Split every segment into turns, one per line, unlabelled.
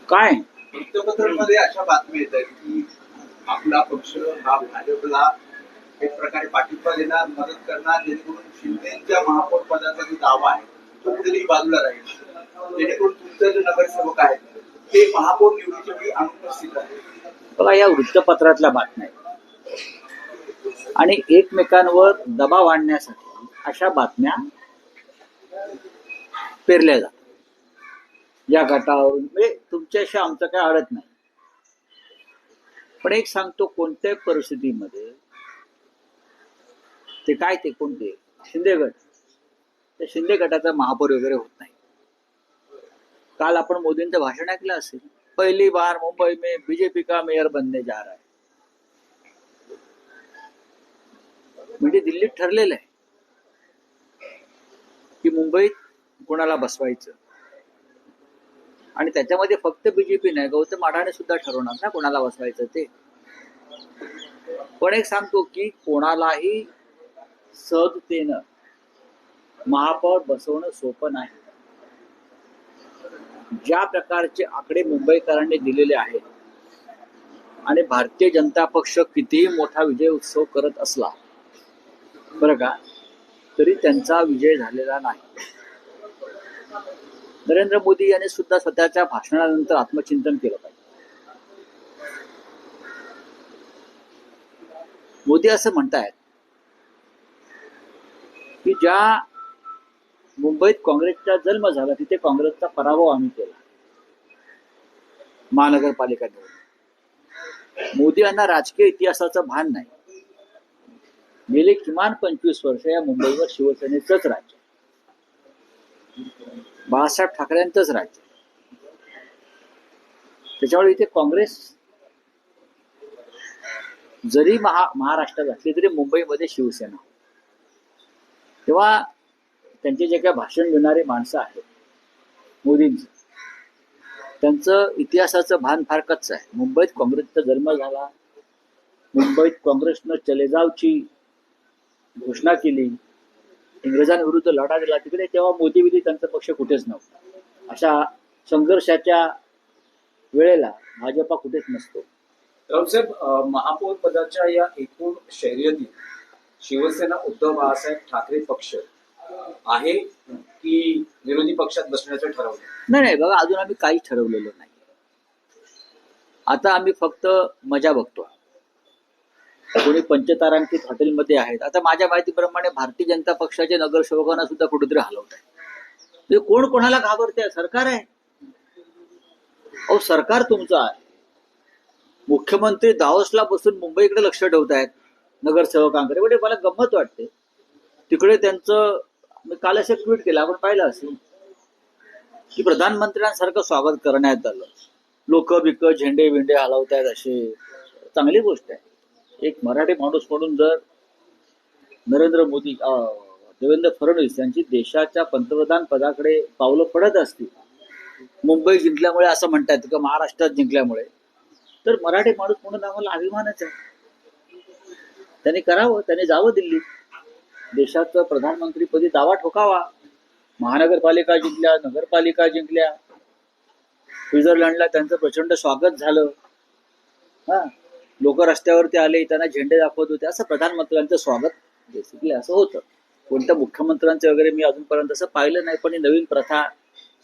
काय
वृत्तपत्रांमध्ये अशा बातम्या येतात की आपला पक्ष हा भाजपला एक प्रकारे पाठिंबा देणार, मदत करणार, जेणेकरून शिंदेच्या महापौर पदाचा जो दावा आहे तो कुठेतरी बाजूला राहील, जेणेकरून तुमचे जे नगरसेवक आहेत ते महापौर निवडीच्या वेळी अनुपस्थित आहेत.
बघा, या वृत्तपत्रातल्या बातम्या आहेत आणि एकमेकांवर दबाव आणण्यासाठी अशा बातम्या पेरल्या जातात. या गटावरून म्हणजे तुमच्याशी आमचं काय अडत नाही, पण एक सांगतो, कोणत्याही परिस्थितीमध्ये ते काय ते कोणते शिंदे गट, त्या शिंदे गटाचा महापौर वगैरे होत नाही. काल आपण मोदींचं भाषण ऐकलं असेल, पहली बार मुंबई में बीजेपी का मेयर बनने जा रहा है. म्हणजे दिल्लीत ठरलेलं आहे की मुंबईत कोणाला बसवायचं, आणि त्याच्यामध्ये फक्त बीजेपी नाही, गौतम अडाणी सुद्धा ठरवणार ना कोणाला बसवायचं ते. पण एक सांगतो की कोणालाही सहजतेनं महापौर बसवणं सोपं नाही. ज्या प्रकारचे आकडे मुंबईकरांनी दिलेले आहेत आणि भारतीय जनता पक्ष कितीही मोठा विजय उत्सव करत असला बरं का, तरी त्यांचा विजय झालेला नाही. नरेंद्र मोदी यांनी सुद्धा स्वतःच्या भाषणानंतर आत्मचिंतन केलं पाहिजे. मोदी असं म्हणतायत की ज्या मुंबईत काँग्रेसचा जन्म झाला तिथे काँग्रेसचा पराभव आम्ही केला महानगरपालिका निवडणूक. मोदी यांना राजकीय इतिहासाचं भान नाही. गेले किमान 25 वर्ष या मुंबईवर शिवसेनेचंच राज्य, बाळासाहेब ठाकरेंचंच राज्य. त्याच्यामुळे इथे काँग्रेस जरी महाराष्ट्रात असली तरी मुंबईमध्ये शिवसेना. तेव्हा त्यांचे जे काही भाषण देणारे माणसं आहेत मोदींचं, त्यांचं इतिहासाचं भान फार कच्चं आहे. मुंबईत काँग्रेसचा जन्म झाला, मुंबईत काँग्रेसनं चले जावची घोषणा केली, इंग्रजांविरुद्ध लढा दिला तिकडे, तेव्हा मोदी विधी त्यांचा पक्ष कुठेच नव्हता. अशा संघर्षाच्या वेळेला भाजपा कुठेच नसतो.
राऊतसाहेब, महापौर पदाच्या या एकूण शर्यतीत शिवसेना उद्धव बाळासाहेब ठाकरे पक्ष आहे की विरोधी पक्षात बसण्याचं ठरवलं?
नाही, बघा, अजून आम्ही काहीच ठरवलेलं नाही. आता आम्ही फक्त मजा बघतो. कोणी पंचतारांकित हॉटेलमध्ये आहेत. आता माझ्या माहितीप्रमाणे भारतीय जनता पक्षाच्या नगरसेवकांना सुद्धा कुठेतरी हलवत आहे. कोण कोणाला घाबरते? सरकार आहे. अहो, सरकार तुमचं आहे. मुख्यमंत्री दावोसला बसून मुंबईकडे लक्ष ठेवतायत नगरसेवकांकडे. म्हणजे मला गंमत वाटते. तिकडे त्यांचं, मी काल असं ट्विट केलं, आपण पाहिलं असेल की प्रधानमंत्र्यांसारखं स्वागत करण्यात आलं. लोक बिक झेंडे विंडे हलवतायत, असे चांगली गोष्ट आहे. एक मराठी माणूस म्हणून जर नरेंद्र मोदी, देवेंद्र फडणवीस यांची देशाच्या पंतप्रधान पदाकडे पावलं पडत असतील, मुंबई जिंकल्यामुळे असं म्हणतात किंवा महाराष्ट्रात जिंकल्यामुळे, तर मराठी माणूस म्हणून आम्हाला अभिमानच आहे. त्यांनी करावं, त्यांनी जावं दिल्लीत, देशाचं प्रधानमंत्रीपदी दावा ठोकावा. महानगरपालिका जिंकल्या, नगरपालिका जिंकल्या, स्वित्झर्लंडला त्यांचं प्रचंड स्वागत झालं. लोक रस्त्यावरती आले, त्यांना झेंडे दाखवत होते. असं प्रधानमंत्र्यांचं स्वागत बेसिकली असं होतं. कोणत्या मुख्यमंत्र्यांचं वगैरे मी अजूनपर्यंत असं पाहिलं नाही, पण ही नवीन प्रथा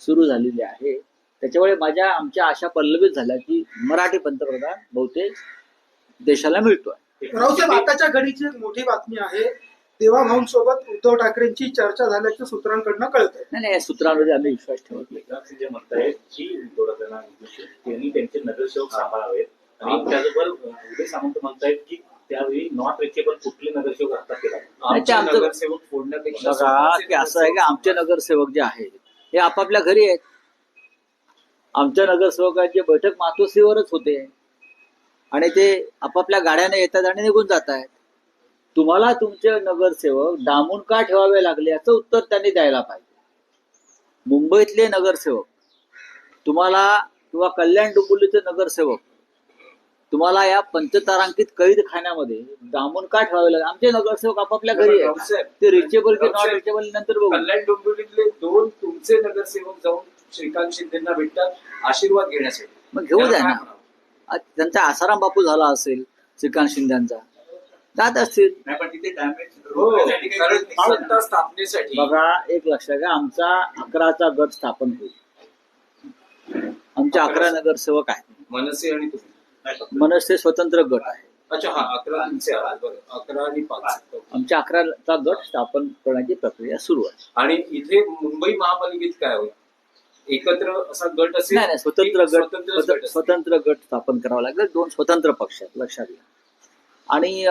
सुरू झालेली आहे. त्याच्यामुळे आमच्या आशा पल्लवित झाल्या की मराठी पंतप्रधान बहुतेक देशाला मिळतोय.
राऊसाहेब, आताच्या घडीची एक मोठी बातमी आहे, देवाभाऊंसोबत उद्धव ठाकरेंची चर्चा झाल्याचं सूत्रांकडनं कळत आहे.
नाही, या सूत्रांमध्ये आम्ही विश्वास ठेवत नाही.
जे म्हणतायत की त्यांनी त्यांचे नगरसेवक सांभाळावेत, आणि त्याचबरोबर उदय सामंत म्हणतायत की त्यावेळी नॉट रिचेबल कुठले नगरसेवक आता केला.
नगरसेवक फोडण्यापेक्षा
की असं आहे की आमचे नगरसेवक जे आहेत हे आपापल्या घरी आहेत. आमच्या नगरसेवकांची बैठक मातोश्रीवरच होते आणि ते आपापल्या गाड्याने येतात आणि निघून जात आहेत. तुम्हाला तुमचे नगरसेवक डांबून का ठेवावे लागले याचं उत्तर त्यांनी द्यायला पाहिजे. मुंबईतले नगरसेवक तुम्हाला, किंवा कल्याण डोंबिवलीचे नगरसेवक तुम्हाला या पंचतारांकित कैद खाण्यामध्ये डांबून का ठेवावे लागले? आमचे नगरसेवक आपापल्या घरी आहेत. ते रिचेबल की नॉट रिचेबल नंतर बघू.
कल्याण डोंबिवलीतले 2 तुमचे नगरसेवक जाऊन श्रीकांत शिंदेना भेटतात आशीर्वाद घेण्यासाठी.
मग घेऊ
त्याला
द्या
काय
ना.
म्हणावं?
आज त्यांचा आसाराम बापू झाला असेल श्रीकांत शिंदेचा, जात असतील.
नाही पण तिथे डॅमेज
हो, कारण सत्ता स्थापनेसाठी
बघा, एक लक्षात घ्या, आमचा 11चा गट स्थापन होईल. आमचे 11 नगरसेवक आहेत.
मनसे आणि तुम्ही.
मनसे स्वतंत्र गट आहे.
अच्छा, हा 11 तुमचे आहात. बरं, 11 आणि 5.
आमच्या 11चा गट स्थापन करण्याची प्रक्रिया सुरू आहे.
आणि इथे मुंबई महापालिकेत काय होईल? एकत्र असा गट असेल?
नाही, स्वतंत्र
की स्वतंत्रच
गट
असेल?
स्वतंत्र गट स्थापन करावा लागेल. 2 स्वतंत्र पक्ष आहेत, लक्षात घ्या. आणि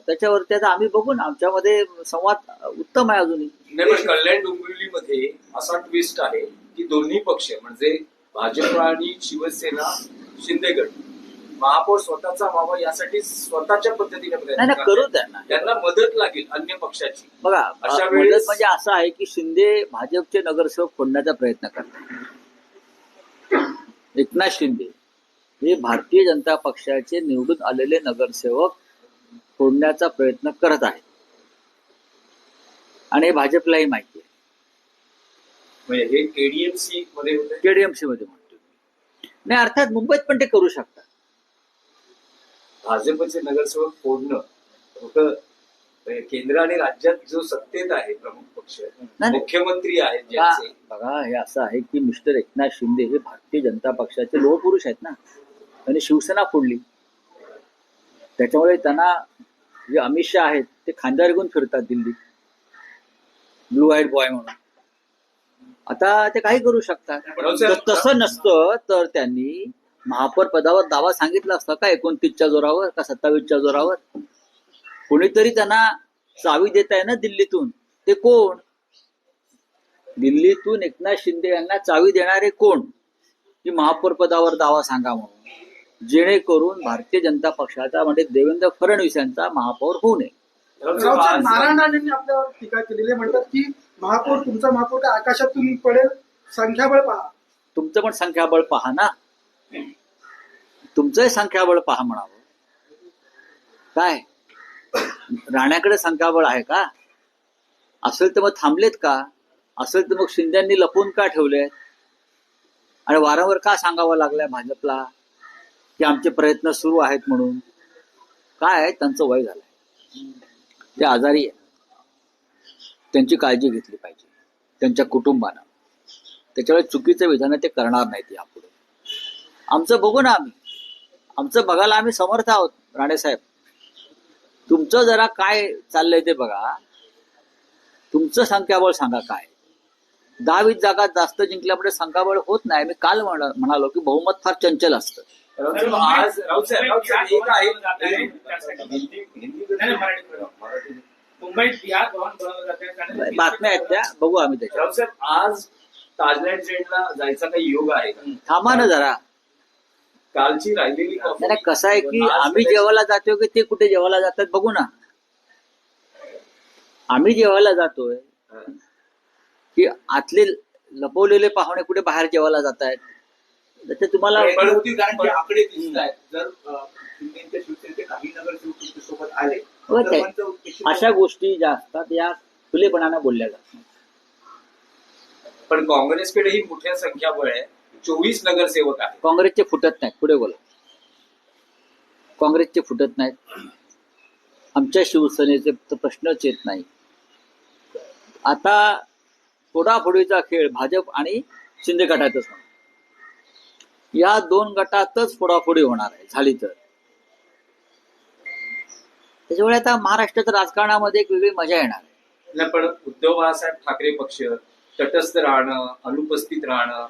त्याच्यावरती आता आम्ही बघू ना, आमच्यामध्ये संवाद उत्तम आहे अजूनही.
नाही, पण कल्याण डोंबिवलीमध्ये असा ट्विस्ट आहे की दोन्ही पक्ष म्हणजे भाजप आणि शिवसेना शिंदे गट महापौर स्वतःचा व्हावा यासाठी स्वतःच्या पद्धतीने
नाही
प्रयत्न
ना, करू
करतात.
द्या ना.
त्यांना मदत लागेल अन्य पक्षाची.
बघा,
अशा
मदत
वेळेस-
म्हणजे असं आहे की शिंदे भाजपचे नगरसेवक फोडण्याचा प्रयत्न करतात. एकनाथ शिंदे हे भारतीय जनता पक्षाचे निवडून आलेले नगरसेवक फोडण्याचा प्रयत्न करत आहेत. आणि हे भाजपलाही माहिती आहे.
म्हणजे हे केडीएमसी मध्ये होते.
केडीएमसी मध्ये म्हणतो नाही, अर्थात मुंबईत पण ते करू शकतात.
भाजपचे नगरसेवक फोडणं होतं. केंद्र आणि राज्यात जो सत्तेत आहे प्रमुख पक्ष
नाही.
मुख्यमंत्री आहेत ज्यांचे,
बघा, हे असं आहे की मिस्टर एकनाथ शिंदे हे भारतीय जनता पक्षाचे लोहपुरुष आहेत ना. त्यांनी शिवसेना फोडली, त्याच्यामुळे त्यांना जे अमित शहा आहेत ते खांद्यावर घेऊन फिरतात दिल्लीत, ब्लू आईड बॉय म्हणून. आता ते काही करू शकतात. तर तसं नसतं तर त्यांनी महापौर पदावर दावा सांगितला असता का 29च्या जोरावर का 27च्या जोरावर? कोणीतरी त्यांना चावी देत आहे ना दिल्लीतून. ते कोण? दिल्लीतून एकनाथ शिंदे यांना चावी देणारे कोण? की महापौर पदावर दावा सांगा म्हणून, जेणेकरून भारतीय जनता पक्षाचा म्हणजे देवेंद्र फडणवीस यांचा महापौर होऊ नये.
रावसाहेब नारायण राणेंनी आपल्यावर टीका केलेली आहे. म्हणतात की महापौर, तुमचा महापौर काय आकाशातून पडेल, संख्याबळ पहा.
तुमचं पण संख्याबळ पहा ना, तुमचंही संख्याबळ पहा म्हणावं. काय राण्याकडे संख्याबळ आहे का? असेल तर मग थांबलेत का? असेल तर मग शिंद्यांनी लपवून का ठेवले? आणि वारंवार का सांगावं लागलंय भाजपला की आमचे प्रयत्न सुरू आहेत म्हणून? काय आहे, त्यांचं वय झालंय, ते आजारी आहे, त्यांची काळजी घेतली पाहिजे त्यांच्या कुटुंबानं. त्याच्यामुळे चुकीचं विधान ते करणार नाहीत यापुढे. आमचं बघू ना, आमचं बघायला आम्ही समर्थ आहोत. राणेसाहेब, तुमचं जरा काय चाललंय ते बघा. तुमचं संख्याबळ सांगा काय. 10-20 जागा जास्त जिंकल्यामुळे संख्याबळ होत नाही. मी काल म्हणालो की बहुमत फार चंचल असतं.
आज राऊसाहेब एक आहे
मुंबईत बिहार भवन बनवलं जाते.
बातम्या आहेत त्या, बघू आम्ही त्याच्या.
राऊसाहेब, आज ताजलँड ट्रेनला जायचा काही योग आहे का?
थांबा ना जरा.
कालची राहिलेली
नाही, कसं आहे की आम्ही जेवायला जातोय की ते कुठे जेवायला जातात बघू ना. आम्ही जेवायला जातोय की आतले लपवलेले पाहुणे कुठे बाहेर जेवायला जात आहेत? त्याचे तुम्हाला
पण होती, कारण जे आकडे दिसत आहेत, जर शिंदेच्या शिवसेनेचे काही नगरसेवक तुमच्या सोबत आले
होत
तर
आहे.
त्यांचं उद्देश-
अशा गोष्टी ज्या असतात या खुलेपणानं बोलल्या जातात.
पण काँग्रेसकडेही मोठ्या संख्याबळ आहे. 24 नगरसेवक आहेत.
काँग्रेसचे फुटत नाहीत. पुढे बोला. काँग्रेसचे फुटत नाहीत. आमच्या शिवसेनेचे तर प्रश्नच येत नाही. आता फोडाफोडीचा खेळ भाजप आणि शिंदे गटातच होणार. या 2 गटातच फोडाफोडी होणार आहे झाली तर. त्याच्यामुळे आता महाराष्ट्राच्या राजकारणामध्ये एक वेगळी मजा येणार आहे.
नाही, पण उद्धव बाळासाहेब ठाकरे पक्ष तटस्थ राहणं, अनुपस्थित राहणं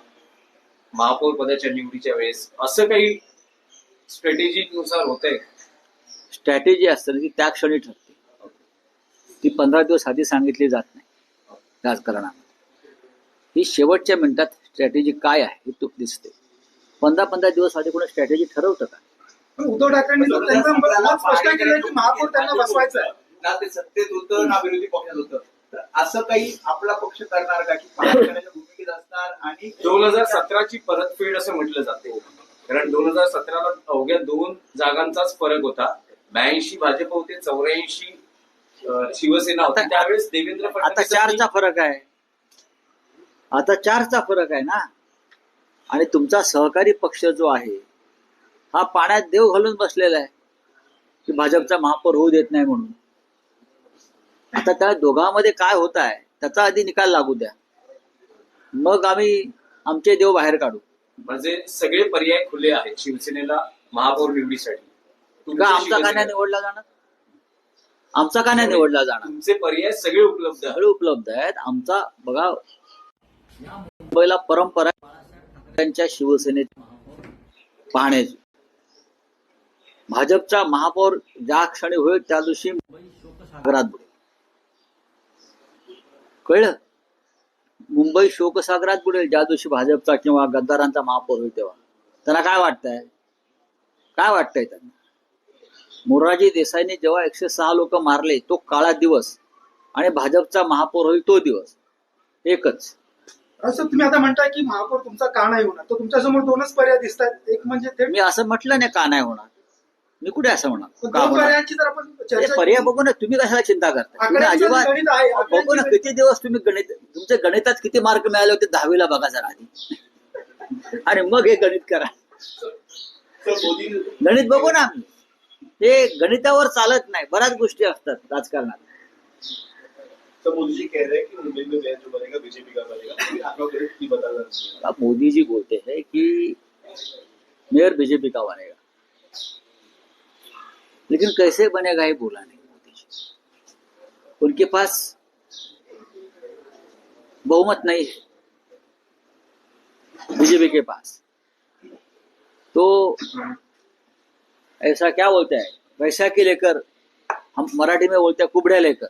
महापौर पदाच्या निवडीच्या वेळेस, असं काही स्ट्रॅटेजीनुसार होतंय?
स्ट्रॅटेजी असते ती त्या क्षणी ठरते. ती 15 दिवस आधी सांगितली जात नाही राजकारणामध्ये. ही शेवटच्या मिनिटात स्ट्रॅटेजी काय आहे हे तू दिसते. 15 दिवस आधी कोणी स्ट्रॅटेजी ठरवतं का?
पण उद्धव ठाकरेंनी तर त्यांचं मत स्पष्ट केलं की महापौर त्यांना बसवायचं आहे.
ना ते सत्तेत होतं ना विरोधी पक्षात होतं. तर असं काही आपला पक्ष करणार का की पारंपरिक भूमिकेत असणार? आणि
2017ची परतफेड असं म्हटलं जाते. कारण 2017ला अवघ्या 2 जागांचाच फरक होता. 82 भाजप होते, 84 शिवसेना होती. त्यावेळेस देवेंद्र
आता
फडणवीस
4चा फरक आहे. आता 4चा फरक आहे ना. आणि तुमचा सहकारी पक्ष जो आहे हा पाण्यात देव घालून बसलेला आहे की भाजपचा महापौर होऊ देत नाही म्हणून. आता त्या दोघांमध्ये काय होत आहे त्याचा आधी निकाल लागू द्या, मग आम्ही आमचे देव बाहेर काढू.
म्हणजे सगळे पर्याय खुले आहेत शिवसेनेला महापौर निवडीसाठी.
का
तुमच्या
आमचा का नाही
शिवसेनेला-
निवडला जाणार? आमचा का नाही निवडला जाणार?
तुमचे पर्याय सगळे उपलब्ध आहेत.
सगळे उपलब्ध आहेत. आमचा बघा, या मुंबईला परंपरा आहे बाळासाहेब ठाकरेंच्या शिवसेनेत पाहण्याची. भाजपचा महापौर ज्या क्षणी होईल त्या दिवशी मुंबई शोकसागरात बुडेल. कळलं? मुंबई शोकसागरात बुडेल ज्या दिवशी भाजपचा किंवा गद्दारांचा महापौर होईल तेव्हा. त्यांना काय वाटतंय? काय वाटतंय त्यांना? मोरारजी देसाईंनी जेव्हा 106 लोक मारले तो काळा दिवस आणि भाजपचा महापौर होईल तो दिवस एकच.
असं तुम्ही आता म्हणताय की महापौर तुमचा का नाही होणार, तर तुमच्यासमोर दोनच पर्याय दिसत आहेत. एक म्हणजे थेट
मी असं म्हटलं नाही का नाही होणार. मी कुठे असं म्हणणार का
दोन
होणार?
पर्यायांची जर आपण
हे
चर्चा
पर्याय
केली,
बघू ना. तुम्ही कशाला चिंता करता? तुम्ही
आकड्यांचं
अजिबात
गणित आहे.
बघू ना किती दिवस तुम्ही गणित, तुमचे गणितात किती मार्क मिळाले होते 10वीला बघा जरा आधी आणि मग हे गणित करा.
तर मोदी
गणित बघू ना आम्ही. हे गणितावर चालत नाही. बऱ्याच गोष्टी असतात राजकारणात.
तो मोदी जी कह रहे हैं कि मुंबई में मेयर जो बनेगा बीजेपी का बनेगा, फिर आपका गणित नहीं बता रहा।
अब मोदी जी बोलते हैं कि मेयर बीजेपी का बनेगा, लेकिन कैसे बनेगा ये बोला नहीं मोदी जी. उनके पास बहुमत नहीं है बीजेपी के पास. तो ऐसा क्या बोलता है, वैसा के लेकर, हम मराठी में बोलते हैं कुबड़े लेकर.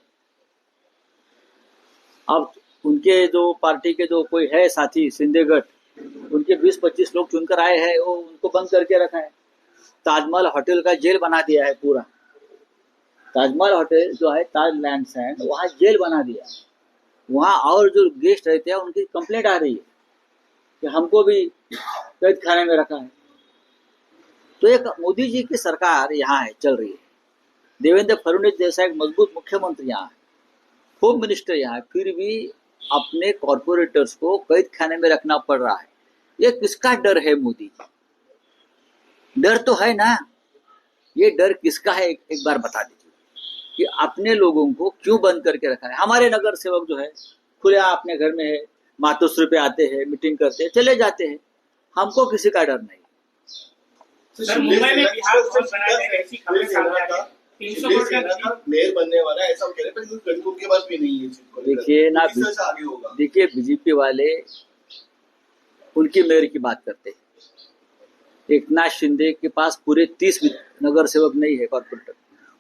अब उनके जो पार्टी के जो कोई है साथी सिंधेगढ़, उनके 20-25 लोग चुनकर आए हैं, वो उनको बंद करके रखा है. ताजमहल होटल का जेल बना दिया है पूरा. ताजमहल होटल जो है ताज लैंड्स है, वहाँ जेल बना दिया. वहाँ और जो गेस्ट रहते हैं उनकी कंप्लेंट आ रही है कि हमको भी कैद खाने में रखा है. तो एक मोदी जी की सरकार यहाँ है, चल रही है. देवेंद्र फडणवीस जैसा एक मजबूत मुख्यमंत्री यहाँ है, होम मिनिस्टर यहाँ है, फिर भी अपने कॉर्पोरेटर्स को कैद खाने में रखना पड़ रहा है. ये किसका डर है मोदी जी? डर तो है ना. ये डर किसका है एक बार बता दीजिए कि अपने लोगों को क्यों बंद करके रखा है. हमारे नगर सेवक जो है खुले अपने घर में है, मातोश्री पे आते हैं, मीटिंग करते हैं, चले जाते हैं. हमको किसी का डर नहीं.
सर, मुंबई में बिहार भवन बनाया जाएगा, ऐसी खबरें सामने आ रही हैं। 300 करोड़ का
मेयर बनने वाला है ऐसा कह रहे हैं, पर गणित के पास भी नहीं है.
देखिए ना,
किस तरह से आगे होगा?
देखिए बीजेपी वाले उनकी मेयर की बात करते हैं. एकनाथ शिंदे के पास पूरे 30 नगर सेवक नहीं है कॉर्पोरेटर,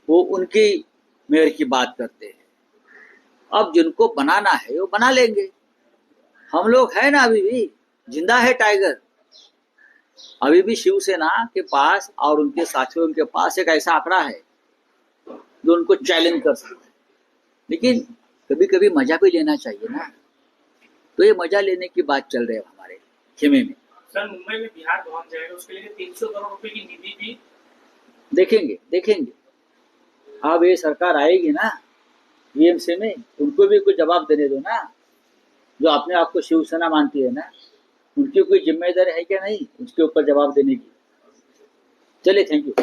वो उनकी मेयर की बात करते हैं. अब जिनको बनाना है वो बना लेंगे. हम लोग है ना, अभी भी जिंदा है टाइगर. अभी भी शिवसेना के पास और उनके साथियों के पास एक ऐसा आंकड़ा है जो उनको चैलेंज कर सकता है. लेकिन कभी कभी मजा भी लेना चाहिए ना. तो ये मजा लेने की बात चल रही है हमारे खेमे में.
सर, मुंबई में बिहार भवन जाएगा, उसके लिए 300 करोड़ रुपए की निधि भी
देखेंगे. अब ये सरकार आएगी ना बीएमसी में, उनको भी कुछ जवाब देने दो ना. जो अपने आप को शिवसेना मानती है ना, उनकी कोई जिम्मेदारी है क्या नहीं उसके ऊपर जवाब देने की. चलिए, थैंक यू.